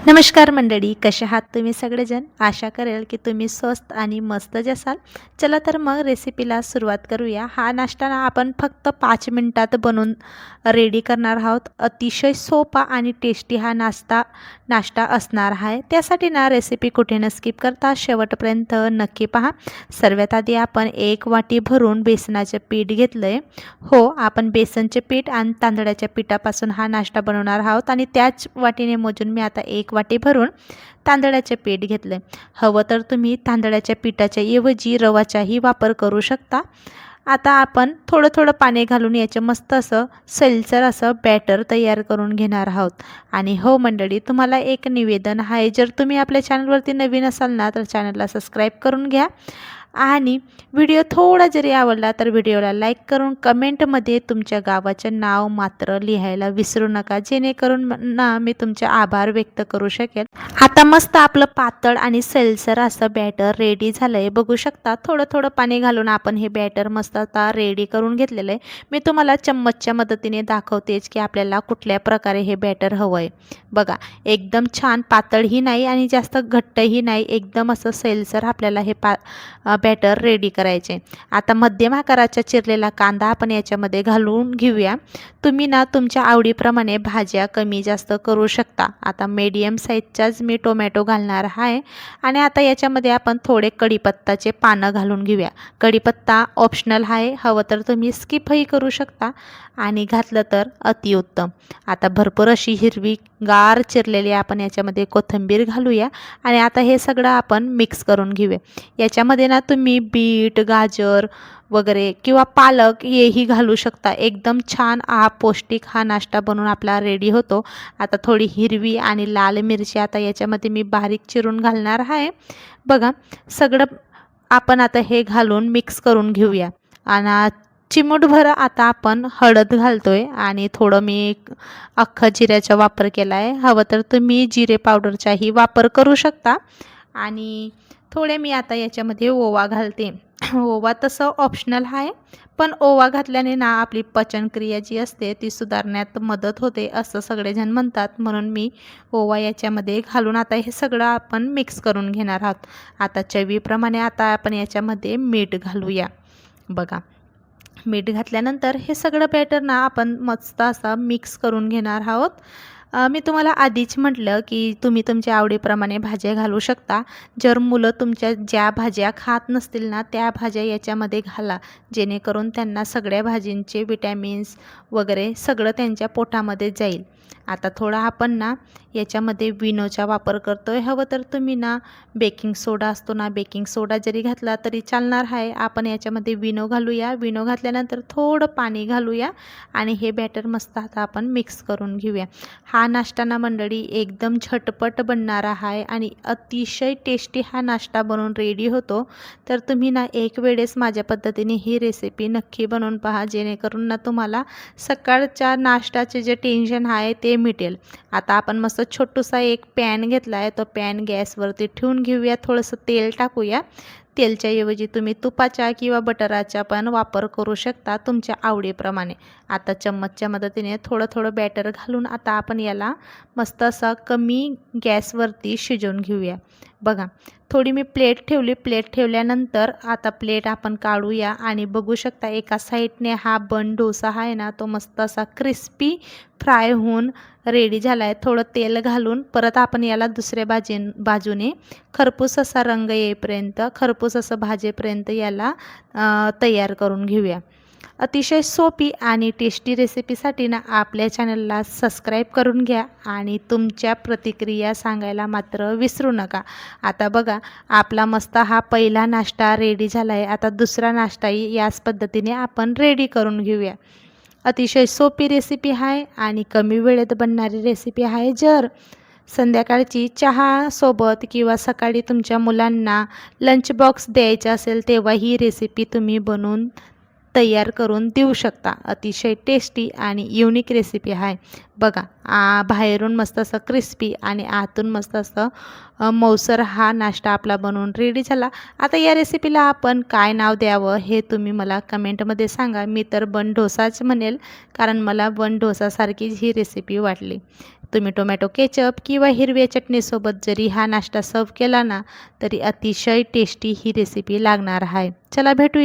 नमस्कार मंडळी, कसे आहात तुम्ही सगळेजण? आशा करेल की तुम्ही स्वस्त आणि मस्तच असाल. चला तर मग रेसिपीला सुरुवात करूया. हा नाश्ता ना आपण फक्त 5 मिनिटात बनवून रेडी करणार आहोत. अतिशय सोपा आणि टेस्टी हा नाश्ता असणार आहे. त्यासाठी ना रेसिपी कुठे न स्किप करता शेवटपर्यंत नक्की पहा. सर्वात आधी आपण 1 वाटी भरून बेसनाचे पीठ घेतलं आहे. हो, आपण बेसनचे पीठ आणि तांदळाच्या पिठापासून हा नाश्ता बनवणार आहोत आणि त्याच वाटीने मोजून मी आता 1 वाटी भरून तांदळाचे पीठ घेतले. हवं तर तुम्ही तांदळाच्या पिठाच्या ऐवजी रवाचाही वापर करू शकता. आता आपण थोडं थोडं पाणी घालून याचे मस्त असं सैलसर असं बॅटर तयार करून घेणार आहोत. आणि हो मंडळी, तुम्हाला एक निवेदन आहे, जर तुम्ही आपल्या चॅनलवरती नवीन असाल ना तर चॅनलला सबस्क्राईब करून घ्या आणि व्हिडिओ थोडा जरी आवडला तर व्हिडिओला लाईक करून कमेंटमध्ये तुमच्या गावाचे नाव मात्र लिहायला विसरू नका, जेणेकरून ना मी तुमचे आभार व्यक्त करू शकेल. आता मस्त आपलं पातळ आणि सैलसर असं बॅटर रेडी झालं आहे. बघू शकता, थोडं थोडं पाणी घालून आपण हे बॅटर मस्त आता रेडी करून घेतलेलं आहे. मी तुम्हाला चम्मचच्या मदतीने दाखवतेच की आपल्याला कुठल्या प्रकारे हे बॅटर हवं आहे. बघा, एकदम छान पातळही नाही आणि जास्त घट्टही नाही, एकदम असं सैलसर आपल्याला हे बॅटर रेडी करायचे. आता मध्यम आकाराचा चिरलेला कांदा आपण याच्यामध्ये घालून घेऊया. तुम्ही ना तुमच्या आवडीप्रमाणे भाज्या कमी जास्त करू शकता. आता मीडियम साईजचाच मी टोमॅटो घालणार आहे आणि आता याच्यामध्ये आपण थोडे कढीपत्ताचे पानं घालून घेऊया. कढीपत्ता ऑप्शनल आहे, हवं तर तुम्ही स्किपही करू शकता आणि घातलं तर अतिउत्तम. आता भरपूर अशी हिरवी गार चिरलेली आपण याच्यामध्ये कोथिंबीर घालूया आणि आता हे सगळं आपण मिक्स करून घेऊया. याच्यामध्ये ना तुम्ही बीट, गाजर वगैरे किंवा पालक हेही घालू शकता. एकदम छान पौष्टिक हा नाश्ता बनवून आपला रेडी होतो. आता थोडी हिरवी आणि लाल मिरची आता याच्यामध्ये मी बारीक चिरून घालणार आहे. बघा, सगळं आपण आता हे घालून मिक्स करून घेऊया आणि चिमूटभर आता आपण हळद घालतोय आणि थोडं मी अख्खा जिऱ्याचा वापर केला आहे. हवं तर तुम्ही जिरे पावडरचाही वापर करू शकता आणि थोडे मी आता याच्यामध्ये ओवा घालते. ओवा तसं ऑप्शनल आहे, पण ओवा घातल्याने ना आपली पचनक्रिया जी असते ती सुधारण्यात मदत होते असं सगळेजण म्हणतात, म्हणून मी ओवा याच्यामध्ये घालून आता हे सगळं आपण मिक्स करून घेणार आहोत. आता चवीप्रमाणे आता आपण याच्यामध्ये मीठ घालूया. बघा, मीठ घातल्यानंतर हे सगळं बॅटर ना आपण मस्त असा मिक्स करून घेणार आहोत. मी तुम्हाला आधीच म्हटलं की तुम्ही तुमच्या आवडीप्रमाणे भाज्या घालू शकता. जर मुलं तुमच्या ज्या भाज्या खात नसतील ना त्या भाज्या याच्यामध्ये घाला, जेणेकरून त्यांना सगळ्या भाजींचे विटॅमिन्स वगैरे सगळं त्यांच्या पोटामध्ये जाईल. आता थोडा आपण ना याच्यामध्ये विनोचा वापर करतो आहे. हवं तर तुम्ही ना बेकिंग सोडा असतो ना, बेकिंग सोडा जरी घातला तरी चालणार आहे. आपण याच्यामध्ये विनो घालूया. विनो घातल्यानंतर थोडं पाणी घालूया आणि हे बॅटर मस्त आता आपण मिक्स करून घेऊया. हा नाश्ता ना मंडळी एकदम झटपट बनणारा आहे आणि अतिशय टेस्टी हा नाश्ता बनवून रेडी होतो. तर तुम्ही ना एक वेळेस माझ्या पद्धतीने ही रेसिपी नक्की बनवून पहा, जेणेकरून ना तुम्हाला सकाळच्या नाश्त्याचे जे टेन्शन आहे ते मिटेल. आता आपण मस्त छोटूसा एक पॅन घेतला आहे, तो पॅन गॅसवरती ठेवून घेऊया. थोडंसं तेल टाकूया. तेलच्या ऐवजी तुम्ही तुपाचा किंवा बटराचा पण वापर करू शकता तुमच्या आवडीप्रमाणे. आता चम्मचच्या मदतीने थोडं थोडं बॅटर घालून आता आपण याला मस्त असा कमी गॅसवरती शिजवून घेऊया. बघा, थोडी मी प्लेट ठेवली. प्लेट ठेवल्यानंतर आता प्लेट आपण काढूया आणि बघू शकता एका साईडने हा बन डोसा आहे ना तो मस्त असा क्रिस्पी फ्राय होऊन रेडी झाला आहे. थोडं तेल घालून परत आपण याला दुसऱ्या बाजूने खरपूस असा रंग येईपर्यंत, खरपूस असं भाजेपर्यंत याला तयार करून घेऊया. अतिशय सोपी आणि टेस्टी रेसिपीसाठी ना आपल्या चॅनलला सबस्क्राईब करून घ्या आणि तुमच्या प्रतिक्रिया सांगायला मात्र विसरू नका. आता बघा, आपला मस्त हा पहिला नाश्ता रेडी झाला आहे. आता दुसरा नाश्ताही याच पद्धतीने आपण रेडी करून घेऊया. अतिशय सोपी रेसिपी आहे आणि कमी वेळेत बनणारी रेसिपी आहे. जर संध्याकाळची चहासोबत किंवा सकाळी तुमच्या मुलांना लंच बॉक्स द्यायचा असेल तेव्हा ही रेसिपी तुम्ही बनवून तयार करून देऊ शकता. अतिशय टेस्टी आणि युनिक रेसिपी आहे. बघा, बाहेरून मस्त असं क्रिस्पी आणि आतून मस्त असं मऊसर हा नाश्ता आपला बनवून रेडी झाला. आता या रेसिपीला आपण काय नाव द्यावं हे तुम्ही मला कमेंटमध्ये सांगा. मी तर बन डोसाच म्हणेल, कारण मला बन डोसासारखीच ही रेसिपी वाटली. तुम्ही टोमॅटो केचप किंवा हिरव्या चटणीसोबत जरी हा नाश्ता सर्व केला ना तरी अतिशय टेस्टी ही रेसिपी लागणार आहे. चला भेटूया.